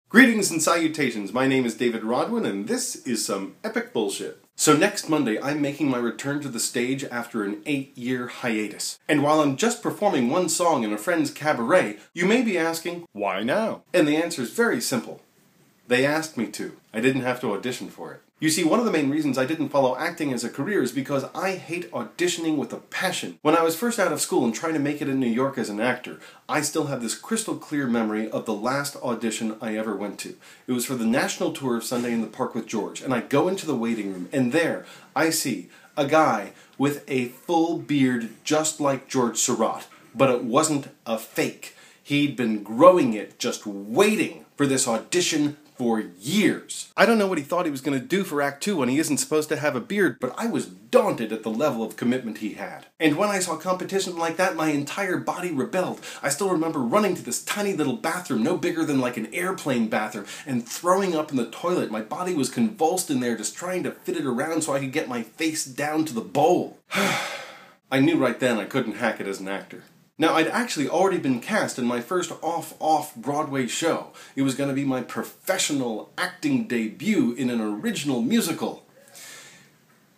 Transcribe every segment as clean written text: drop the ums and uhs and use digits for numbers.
Greetings and salutations, my name is David Rodwin and this is some epic bullshit. So next Monday I'm making my return to the stage after an 8-year hiatus. And while I'm just performing one song in a friend's cabaret, you may be asking, why now? And the answer is very simple. They asked me to. I didn't have to audition for it. You see, one of the main reasons I didn't follow acting as a career is because I hate auditioning with a passion. When I was first out of school and trying to make it in New York as an actor, I still have this crystal clear memory of the last audition I ever went to. It was for the national tour of Sunday in the Park with George, and I go into the waiting room, and there I see a guy with a full beard just like George Surratt, but it wasn't a fake. He'd been growing it, just waiting for this audition for years. I don't know what he thought he was going to do for Act 2 when he isn't supposed to have a beard, but I was daunted at the level of commitment he had. And when I saw competition like that, my entire body rebelled. I still remember running to this tiny little bathroom, no bigger than like an airplane bathroom, and throwing up in the toilet. My body was convulsed in there, just trying to fit it around so I could get my face down to the bowl. I knew right then I couldn't hack it as an actor. Now, I'd actually already been cast in my first off-Broadway show. It was going to be my professional acting debut in an original musical.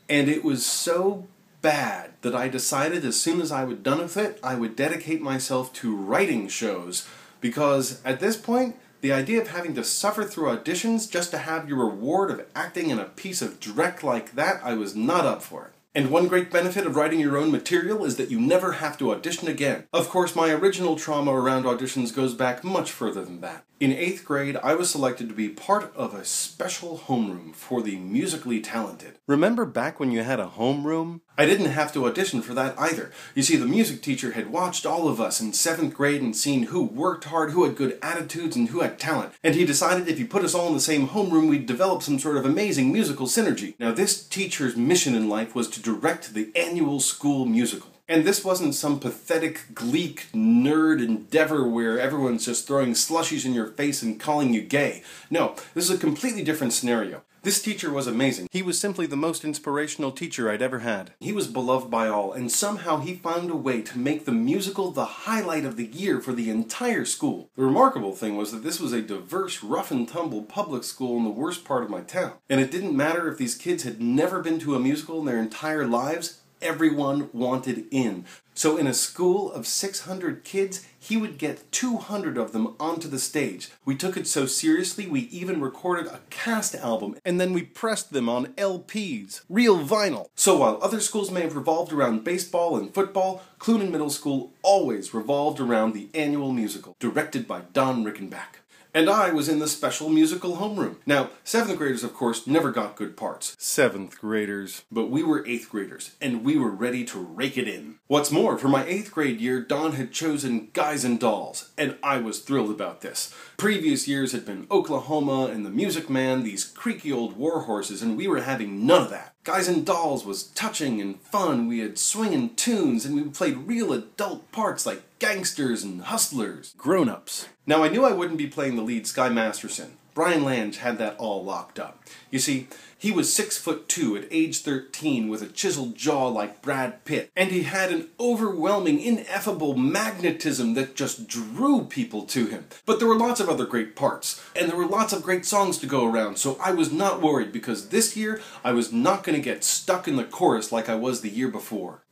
And it was so bad that I decided as soon as I was done with it, I would dedicate myself to writing shows. Because at this point, the idea of having to suffer through auditions just to have your reward of acting in a piece of dreck like that, I was not up for it. And one great benefit of writing your own material is that you never have to audition again. Of course, my original trauma around auditions goes back much further than that. In 8th grade, I was selected to be part of a special homeroom for the musically talented. Remember back when you had a homeroom? I didn't have to audition for that either. You see, the music teacher had watched all of us in 7th grade and seen who worked hard, who had good attitudes, and who had talent. And he decided if he put us all in the same homeroom, we'd develop some sort of amazing musical synergy. Now, this teacher's mission in life was to direct the annual school musical. And this wasn't some pathetic, gleek, nerd endeavor where everyone's just throwing slushies in your face and calling you gay. No, this is a completely different scenario. This teacher was amazing. He was simply the most inspirational teacher I'd ever had. He was beloved by all, and somehow he found a way to make the musical the highlight of the year for the entire school. The remarkable thing was that this was a diverse, rough-and-tumble public school in the worst part of my town. And it didn't matter if these kids had never been to a musical in their entire lives, everyone wanted in. So in a school of 600 kids, he would get 200 of them onto the stage. We took it so seriously, we even recorded a cast album, and then we pressed them on LPs. Real vinyl. So while other schools may have revolved around baseball and football, Clunin Middle School always revolved around the annual musical, directed by Don Rickenback. And I was in the special musical homeroom. Now, 7th graders, of course, never got good parts. 7th graders. But we were 8th graders, and we were ready to rake it in. What's more, for my 8th grade year, Don had chosen Guys and Dolls, and I was thrilled about this. Previous years had been Oklahoma and the Music Man, these creaky old war horses, and we were having none of that. Guys and Dolls was touching and fun. We had swinging tunes, and we played real adult parts like gangsters and hustlers. Grown-ups. Now, I knew I wouldn't be playing the lead Sky Masterson. Brian Lange had that all locked up. You see, he was 6'2" at age 13 with a chiseled jaw like Brad Pitt. And he had an overwhelming, ineffable magnetism that just drew people to him. But there were lots of other great parts. And there were lots of great songs to go around, so I was not worried because this year I was not going to get stuck in the chorus like I was the year before.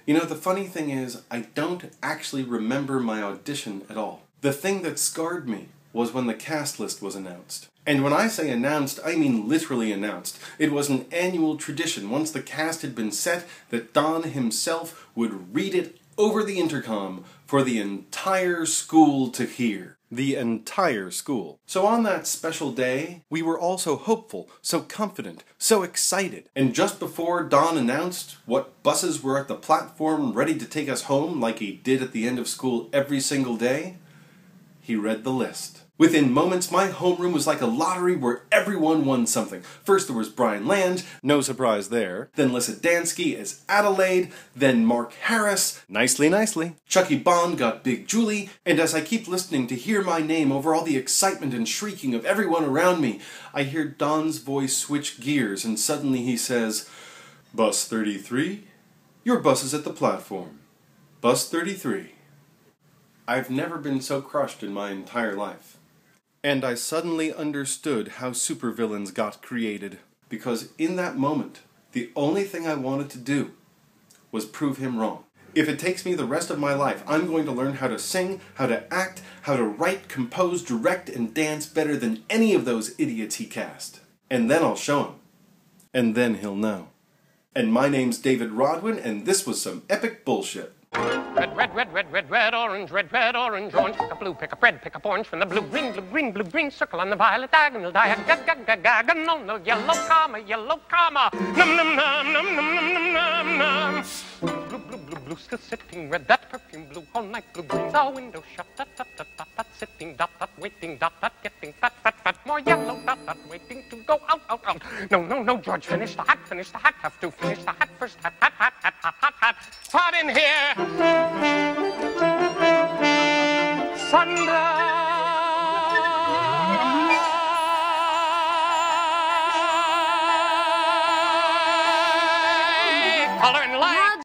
You know, the funny thing is, I don't actually remember my audition at all. The thing that scarred me was when the cast list was announced. And when I say announced, I mean literally announced. It was an annual tradition, once the cast had been set, that Don himself would read it over the intercom for the entire school to hear. The entire school. So on that special day, we were all so hopeful, so confident, so excited. And just before Don announced what buses were at the platform ready to take us home like he did at the end of school every single day, he read the list. Within moments, my homeroom was like a lottery where everyone won something. First there was Brian Lange, no surprise there. Then Lissa Dansky as Adelaide. Then Mark Harris, nicely. Chucky Bond got Big Julie. And as I keep listening to hear my name over all the excitement and shrieking of everyone around me, I hear Don's voice switch gears and suddenly he says, "Bus 33, your bus is at the platform. Bus 33. I've never been so crushed in my entire life. And I suddenly understood how supervillains got created. Because in that moment, the only thing I wanted to do was prove him wrong. If it takes me the rest of my life, I'm going to learn how to sing, how to act, how to write, compose, direct, and dance better than any of those idiots he cast. And then I'll show him. And then he'll know. And my name's David Rodwin, and this was some epic bullshit. Red, red, red, red, red, red, orange, orange. Pick up blue, pick up red, pick up orange from the blue, green, circle on the violet, diagonal, diagonal, yellow, comma, num, num, num, num, num, num, num, num. Blue, blue, blue, blue, still sitting, red, that perfume, blue, all night, blue, green, the window shut, dot, dot, dot, dot, dot, sitting, dot, dot, waiting, dot, dot, getting fat, fat, fat, more yellow, dot, dot, waiting to go out, out, out. No, no, no, George, finish the hat, have to finish the hat first, hat, hat, hat, hat, hat, hat, hat, hot in here. Sandra.